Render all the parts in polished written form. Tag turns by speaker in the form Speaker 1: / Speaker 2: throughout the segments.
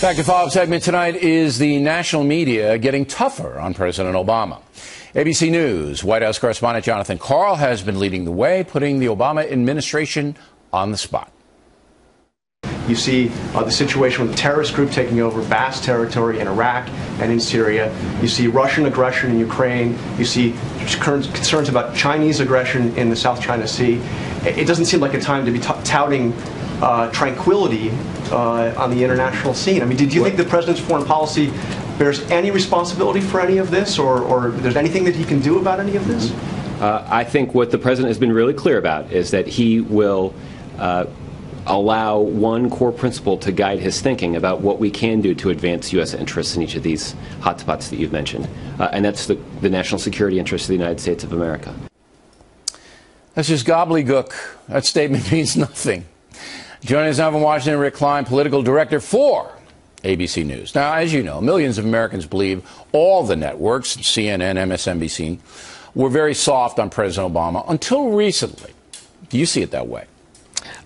Speaker 1: Back to follow-up segment tonight. Is the national media getting tougher on President Obama? ABC News White House correspondent Jonathan Karl has been leading the way, putting the Obama administration on the spot.
Speaker 2: You see the situation with the terrorist group taking over vast territory in Iraq and in Syria. You see Russian aggression in Ukraine. You see concerns about Chinese aggression in the South China Sea. It doesn't seem like a time to be touting tranquility on the international scene. I mean, did you think the president's foreign policy bears any responsibility for any of this, or there's anything that he can do about any of this?
Speaker 3: I think what the president has been really clear about is that he will allow one core principle to guide his thinking about what we can do to advance U.S. interests in each of these hotspots that you've mentioned, and that's the national security interests of the United States of America.
Speaker 1: That's just gobbledygook. That statement means nothing. Joining us now from Washington, Rick Klein, political director for ABC News. Now, as you know, millions of Americans believe all the networks, CNN, MSNBC, were very soft on President Obama until recently. Do you see it that way?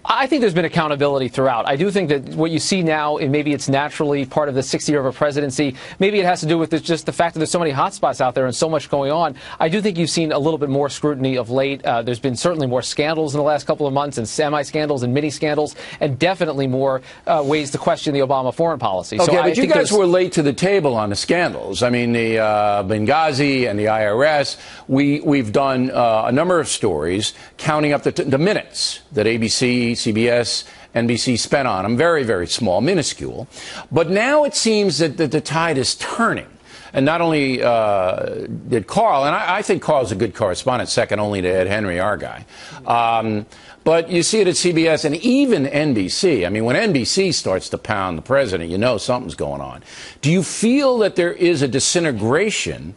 Speaker 4: I think there's been accountability throughout. I do think that what you see now, and maybe it's naturally part of the 6th year of a presidency, maybe it has to do with just the fact that there's so many hotspots out there and so much going on. I do think you've seen a little bit more scrutiny of late. There's been certainly more scandals in the last couple of months, and semi-scandals and mini-scandals, and definitely more ways to question the Obama foreign policy.
Speaker 1: Okay, so but you guys were late to the table on the scandals. I mean, the Benghazi and the IRS. We've done a number of stories counting up the minutes that ABC, CBS, NBC spent on them. Very, very small, minuscule. But now it seems that the tide is turning. And not only did Karl, and I think Karl's a good correspondent, second only to Ed Henry, our guy. But you see it at CBS and even NBC. I mean, when NBC starts to pound the president, you know something's going on. Do you feel that there is a disintegration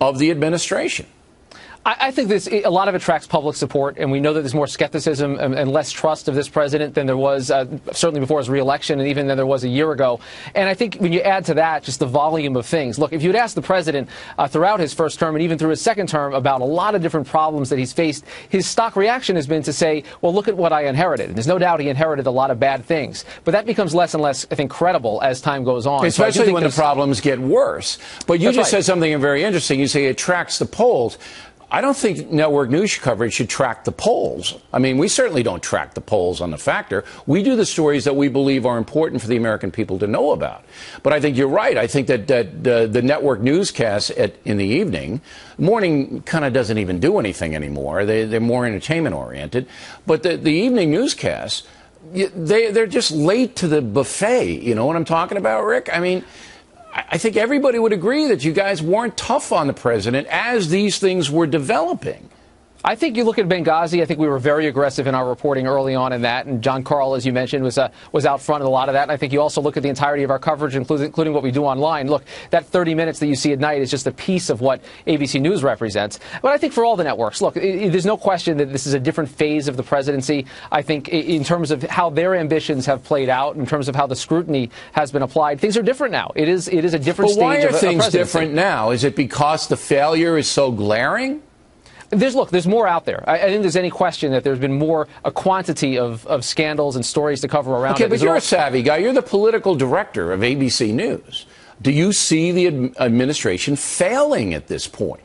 Speaker 1: of the administration?
Speaker 4: I think a lot of it attracts public support, and we know that there's more skepticism and less trust of this president than there was certainly before his reelection and even than there was a year ago. And I think when you add to that just the volume of things. Look, if you'd asked the president throughout his first term and even through his second term about a lot of different problems that he's faced, his stock reaction has been to say, well, look at what I inherited. And there's no doubt he inherited a lot of bad things. But that becomes less and less, I think, credible as time goes on.
Speaker 1: Especially so when the problems get worse. But you just said something very interesting. You say it tracks the polls. I don't think network news coverage should track the polls. I mean, we certainly don't track the polls on the factor. We do the stories that we believe are important for the American people to know about. But I think you're right. I think that the network newscasts in the evening, morning kind of doesn't even do anything anymore. They're more entertainment oriented. But the evening newscasts, they're just late to the buffet. You know what I'm talking about, Rick? I mean, I think everybody would agree that you guys weren't tough on the president as these things were developing.
Speaker 4: I think you look at Benghazi. I think we were very aggressive in our reporting early on in that, and John Karl, as you mentioned, was out front in a lot of that. And I think you also look at the entirety of our coverage, including what we do online. Look, that 30 minutes that you see at night is just a piece of what ABC News represents. But I think for all the networks, look, there's no question that this is a different phase of the presidency. I think in terms of how their ambitions have played out, in terms of how the scrutiny has been applied, things are different now. It is a different stage of a presidency.
Speaker 1: But why are things different now? Is it because the failure is so glaring?
Speaker 4: There's more out there. I think there's any question that there's been a quantity of scandals and stories to cover around it.
Speaker 1: Okay, but you're a savvy guy. You're the political director of ABC News. Do you see the administration failing at this point?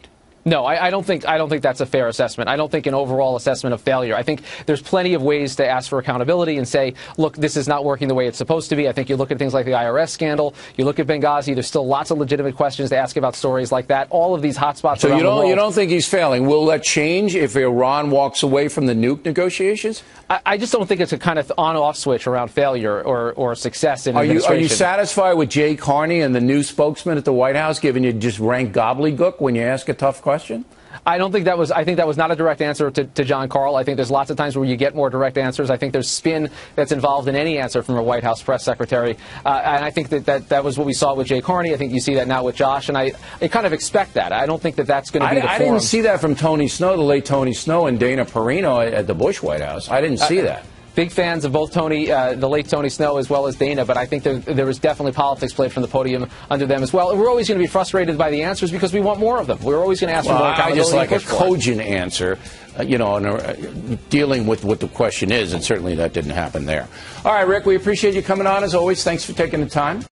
Speaker 4: No, I don't think that's a fair assessment. I don't think an overall assessment of failure. I think there's plenty of ways to ask for accountability and say, look, this is not working the way it's supposed to be. I think you look at things like the IRS scandal, you look at Benghazi, there's still lots of legitimate questions to ask about stories like that. All of these hotspots around the world. So
Speaker 1: you don't think he's failing? Will that change if Iran walks away from the nuke negotiations?
Speaker 4: I just don't think it's a kind of on-off switch around failure or success in administration.
Speaker 1: Are you satisfied with Jay Carney and the new spokesman at the White House giving you just rank gobbledygook when you ask a tough question?
Speaker 4: I think that was not a direct answer to John Karl. I think there's lots of times where you get more direct answers. I think there's spin that's involved in any answer from a White House press secretary. And I think that was what we saw with Jay Carney. I think you see that now with Josh. And I kind of expect that. I don't think that that's going to be the forum.
Speaker 1: I didn't see that from Tony Snow, the late Tony Snow, and Dana Perino at the Bush White House. I didn't see that.
Speaker 4: Big fans of both the late Tony Snow as well as Dana, but I think there was definitely politics played from the podium under them as well. And we're always going to be frustrated by the answers because we want more of them. We're always going to ask for more accountability.
Speaker 1: I just like a cogent answer, dealing with what the question is, and certainly that didn't happen there. All right, Rick, we appreciate you coming on as always. Thanks for taking the time.